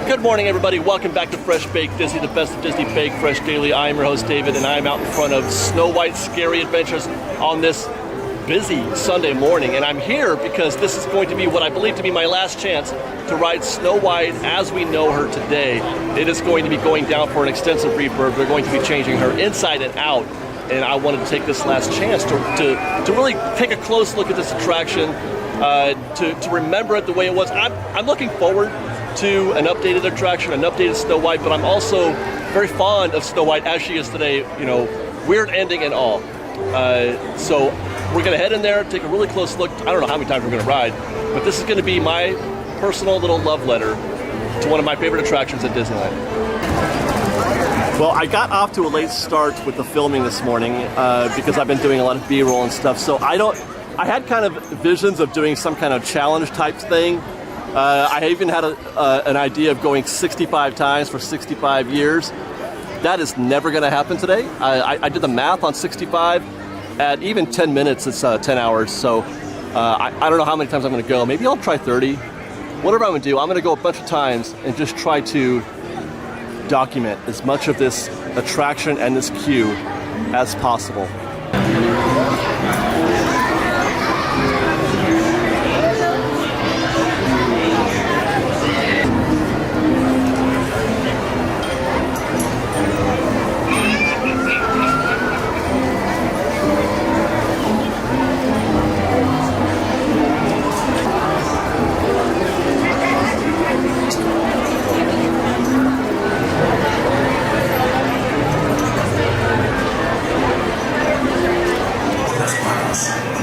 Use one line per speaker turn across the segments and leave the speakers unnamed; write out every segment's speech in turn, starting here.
Good morning, everybody. Welcome back to Fresh Baked Disney, the best of Disney Baked Fresh Daily. I'm your host, David, and I'm out in front of Snow White's Scary Adventures on this busy Sunday morning. And I'm here because this is going to be what I believe to be my last chance to ride Snow White as we know her today. It is going to be going down for an extensive refurb. They're going to be changing her inside and out. And I wanted to take this last chance to really take a close look at this attraction, to remember it the way it was. I'm looking forward to an updated attraction, an updated Snow White, but I'm also very fond of Snow White as she is today, you know, weird ending and all. So we're gonna head in there, take a really close look. I don't know how many times we're gonna ride, but this is gonna be my personal little love letter to one of my favorite attractions at Disneyland. Well, I got off to a late start with the filming this morning because I've been doing a lot of B-roll and stuff, so I had kind of visions of doing some kind of challenge type thing. I even had an idea of going 65 times for 65 years. That is never going to happen today. I did the math on 65. At even 10 minutes, it's 10 hours. So I don't know how many times I'm going to go. Maybe I'll try 30. Whatever I'm going to do, I'm going to go a bunch of times and just try to document as much of this attraction and this queue as possible.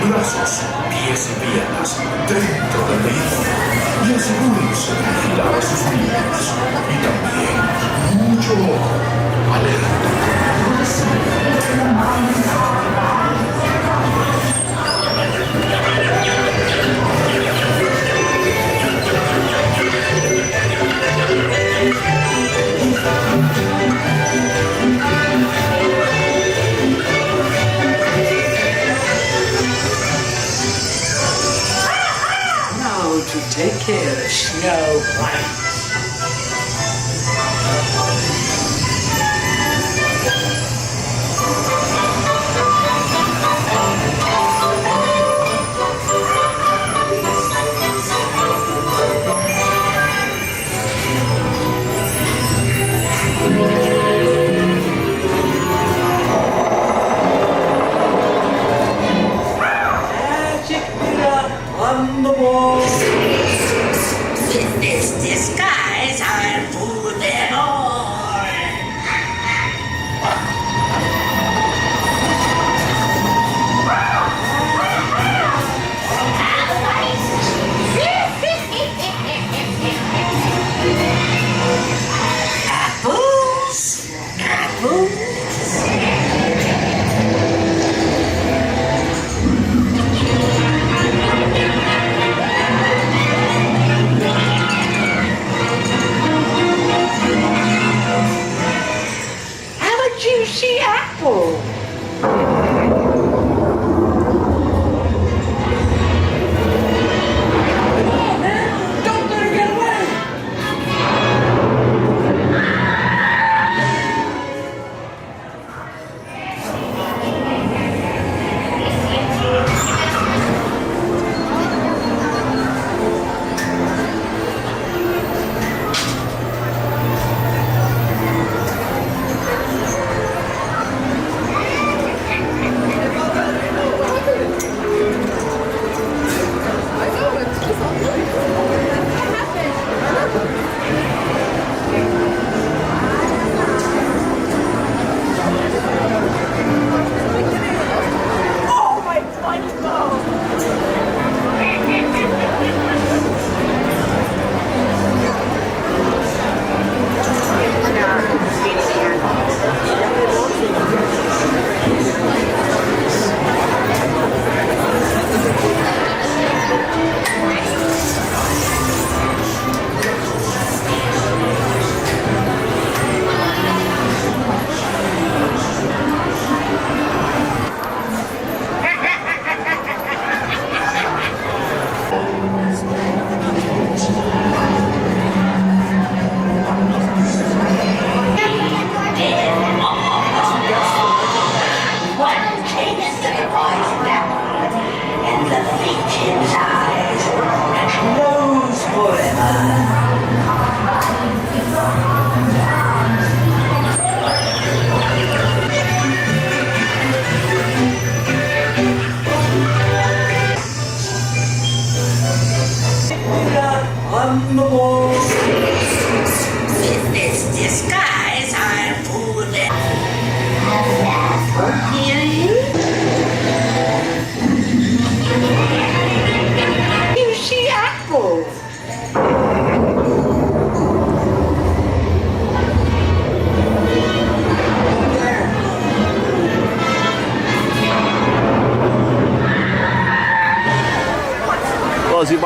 Brazos, pies y piernas dentro del vehículo y asegúrense de vigilar a sus niños y también mucho ojo alerta.
To take care of Snow White. Magic mirror on the wall.
With this disguise.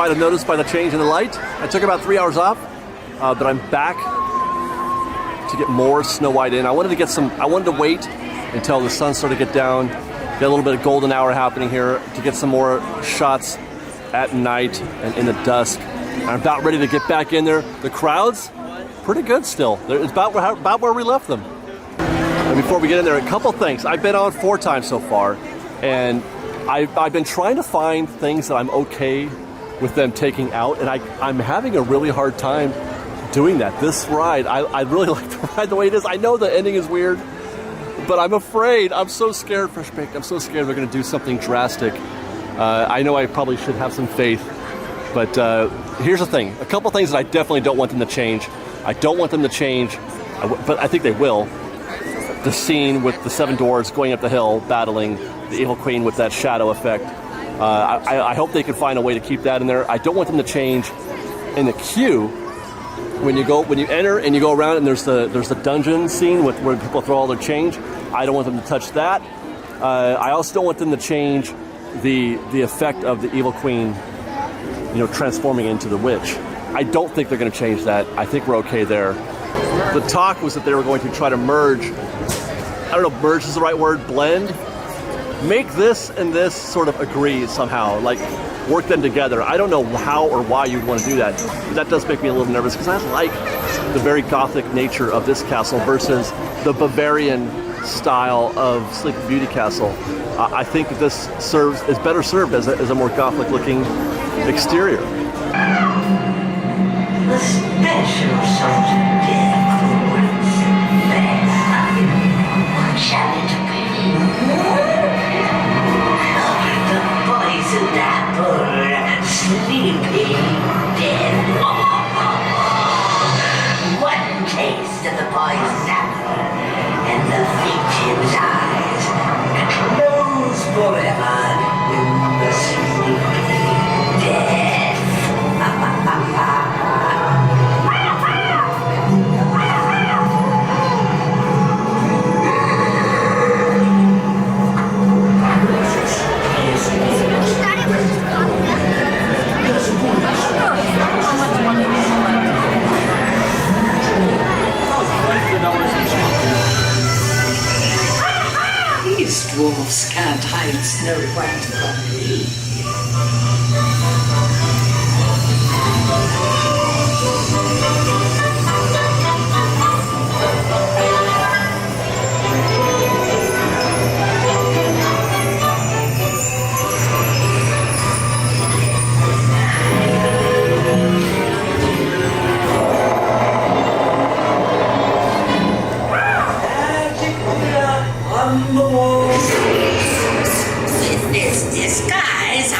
might have noticed by the change in the light. I took about 3 hours off, but I'm back to get more Snow White in. I wanted to wait until the sun started to get down, get a little bit of golden hour happening here to get some more shots at night and in the dusk. I'm about ready to get back in there. The crowd's pretty good still. It's about where we left them. And before we get in there, a couple things. I've been on 4 times so far, and I've been trying to find things that I'm okay with them taking out, and I'm having a really hard time doing that. This ride, I really like the ride the way it is. I know the ending is weird, but I'm afraid. I'm so scared, Fresh Baked. I'm so scared they're going to do something drastic. I know I probably should have some faith, but here's the thing. A couple things that I definitely don't want them to change. I don't want them to change, but I think they will. The scene with the 7 dwarves going up the hill, battling the Evil Queen with that shadow effect. I hope they can find a way to keep that in there. I don't want them to change in the queue. When you enter and you go around and there's the dungeon scene where people throw all their change. I don't want them to touch that. I also don't want them to change the effect of the Evil Queen, transforming into the witch. I don't think they're going to change that. I think we're okay there. The talk was that they were going to try to merge. I don't know if merge is the right word. Blend. Make this and this sort of agree somehow. Like work them together. I don't know how or why you'd want to do that. That does make me a little nervous because I like the very gothic nature of this castle versus the Bavarian style of Sleeping Beauty Castle. I think that this is better served as a more gothic looking exterior.
The special sort of gift for once and fair. Shall it be? The poisoned apple, sleeping dead. One taste of the poisoned apple, and the victim's eyes close forever in the sleeping death. These dwarfs can't hide Snow White from me. On the wall. With this disguise,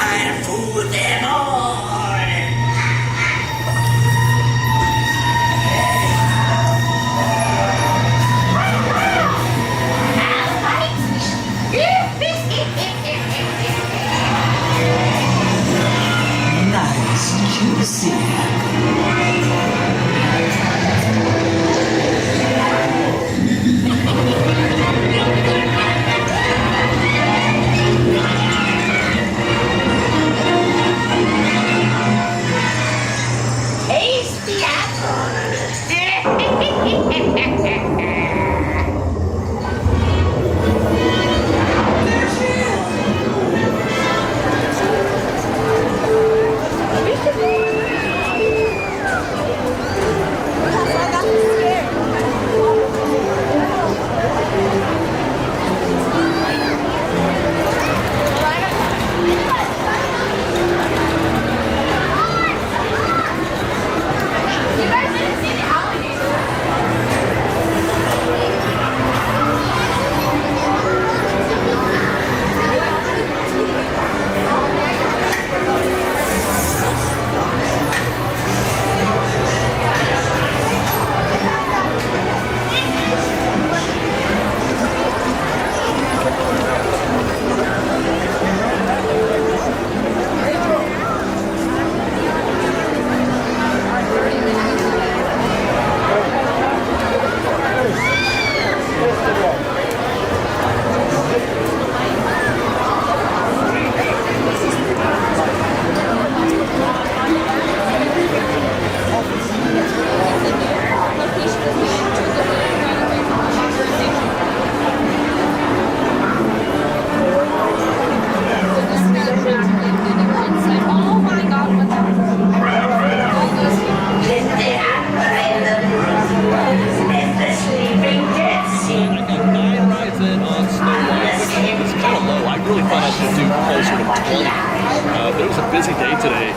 busy day today.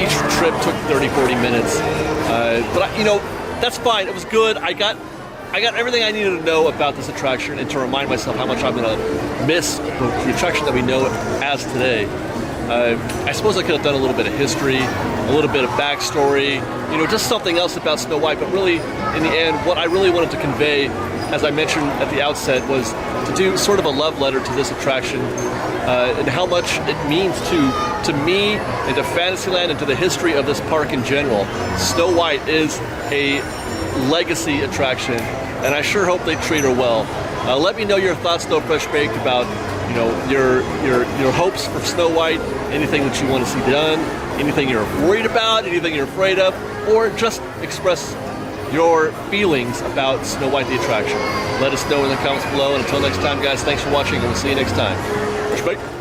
Each trip took 30-40 minutes, but that's fine. It was good. I got everything I needed to know about this attraction and to remind myself how much I'm going to miss the attraction that we know as today. I suppose I could have done a little bit of history, a little bit of backstory, just something else about Snow White, but really, in the end, what I really wanted to convey, as I mentioned at the outset, was to do sort of a love letter to this attraction and how much it means to me and to Fantasyland and to the history of this park in general. Snow White is a legacy attraction, and I sure hope they treat her well. Let me know your thoughts, though, Fresh Baked, about your hopes for Snow White, anything that you want to see done, anything you're worried about, anything you're afraid of, or just express your feelings about Snow White the attraction. Let us know in the comments below, and until next time, guys, thanks for watching, and we'll see you next time. Fresh Baked.